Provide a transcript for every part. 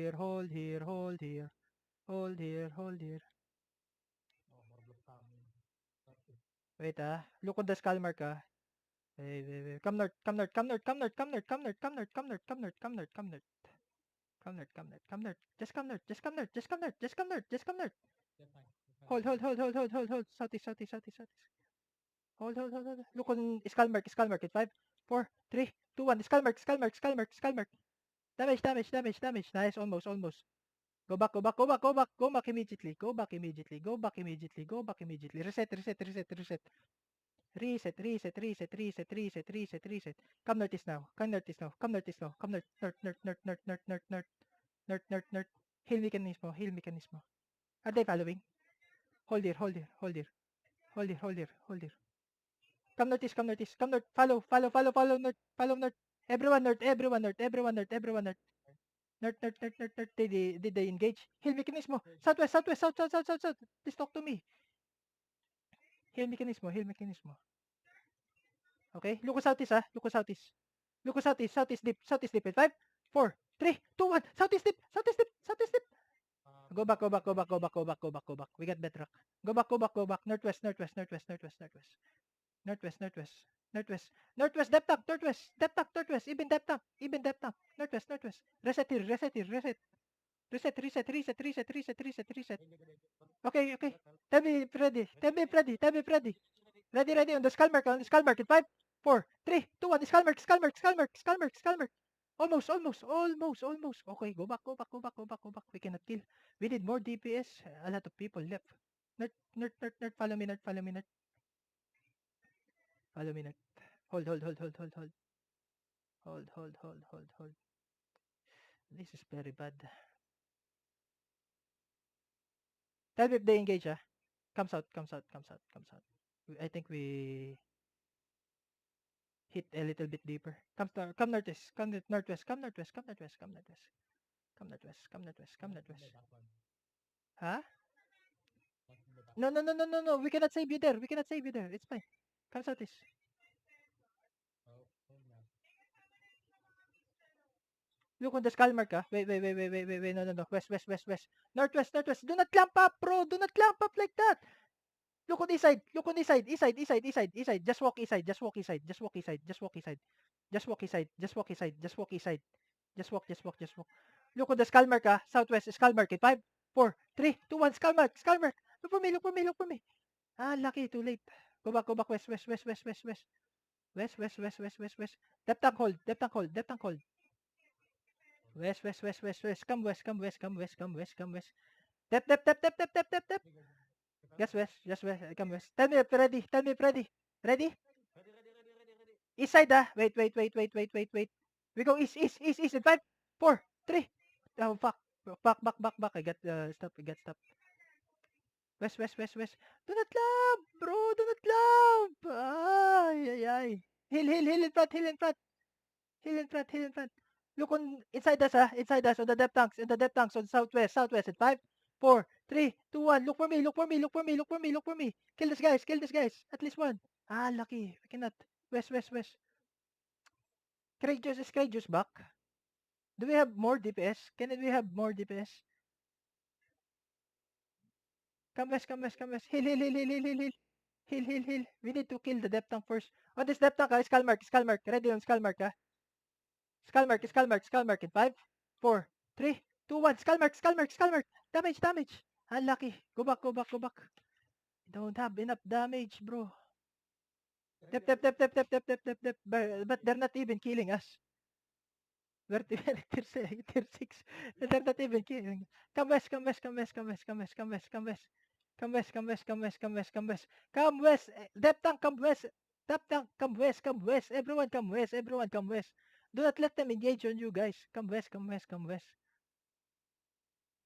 here, hold here, hold here. Hold here, hold here. Wait look on the skull mark Wait. Come north, come north, come north, come north, come north, come north, come north, come north, come north, come north, come north. Come north, come north, come north. Just come north, just come north, just come north, just come north, just come north. Hold. Southeast. Hold. Look on skull mark in 5, 4, 3, 2, 1. Skull mark. Damage. Nice, almost. Go back immediately. Reset. Reset. Come northeast now. Come north. North. Heal mechanismo. Are they following? Hold here. Come northeast. Come north. Follow north. Everyone north. North. Did they engage? Heal mechanismo. Southwest. South. Please talk to me. Heal mechanismo. Okay? Look southeast Southeast deep. In 5, 4, 3, 2, 1. Southeast deep. Go back. We got bedrock. Go back. Northwest. Northwest. Depth tank. Northwest. Even depth tank. Northwest. Reset here. Reset. Okay. Tell me ready. Ready on the skull mark. In 5, 4, 3, 2, 1. Skull mark. Almost. Okay, go back. We cannot kill. We need more DPS. A lot of people left. North. Follow me, north. Follow me, north. Hold. This is very bad. Tell me if they engage, Comes out. I think we hit a little bit deeper. Come northwest. Come northwest. Huh? No. We cannot save you there. It's fine. Come southeast. Look on the skull mark, Wait. No. West. Northwest. Do not clamp up, bro. Do not clamp up like that. Look on this side. East side. Just walk east side. Just walk east side. Look on the skull mark, Southwest. Skull mark in 5, 4, 3, 2, 1. Skull mark. Look for me. Lucky. Too late. Go back. West. Depth tank hold. West. Come west. Depth. Just west. Come west. Tell me if ready. Ready? East side, Wait. We go east. In 5, 4, 3. Oh, fuck. Back. I got stop. West. Do not clamp, bro. Ay. Hill in front. Look on inside us, on the depth tanks on southwest in 5, 4, 3, 2, 1. Look for me. Kill these guys. At least one. Lucky. We cannot. West. Courageous back. Do we have more DPS? Can we have more DPS? Come west. Hill. We need to kill the depth tank first. On this depth tank, skull mark. Ready on skull mark, Skull mark in 5, 4, 3, 2, 1. Skull mark. Damage. Unlucky. Go back. Don't have enough damage, bro. Dep. But they're not even killing us. We're tier 6. They're not even killing. Come west. Come west. Depth tank, come west. Everyone come west. Do not let them engage on you, guys. Come west.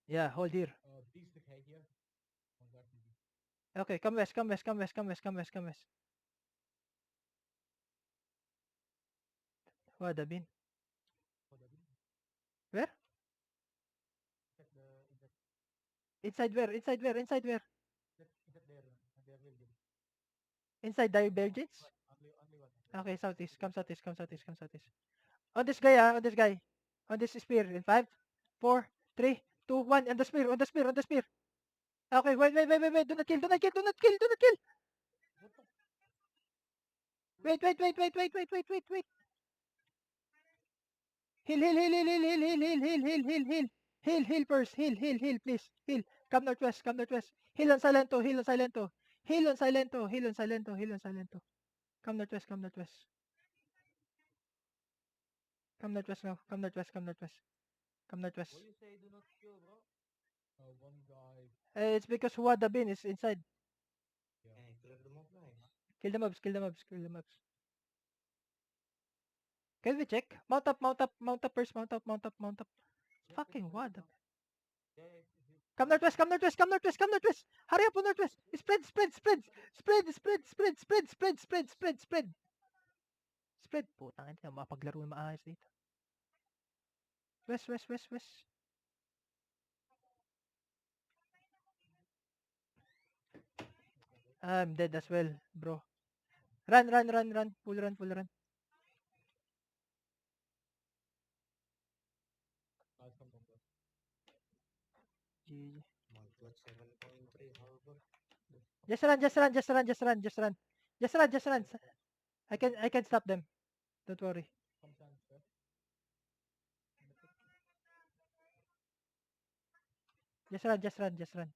Yeah, hold here. Okay, come west. What have been? Where? Inside where? Inside Divergence? Okay, southeast. Come southeast. On this guy, on this spear. In 5, 4, 3, 2, 1. On the spear. Okay, wait. Do not kill. Wait. Heal first. Heal, please. Heal. Come northwest. Heal on Silento. Come northwest. Come northwest now. Come northwest. What you say, do not kill, bro? One guy. It's because Wada Bin is inside. Yeah, clear the mob, nice. Kill the mobs. Can we check? Mount up first. Mount up. Fucking Wada. Yeah. Come northwest. Hurry up on northwest. Spread. Spread. Putang ina, mapaglaro na maayos dito. West. I'm dead as well, bro. Run. Full run. GG. Mount 7.3 harbor. Just run. I can stop them. Don't worry. Just run.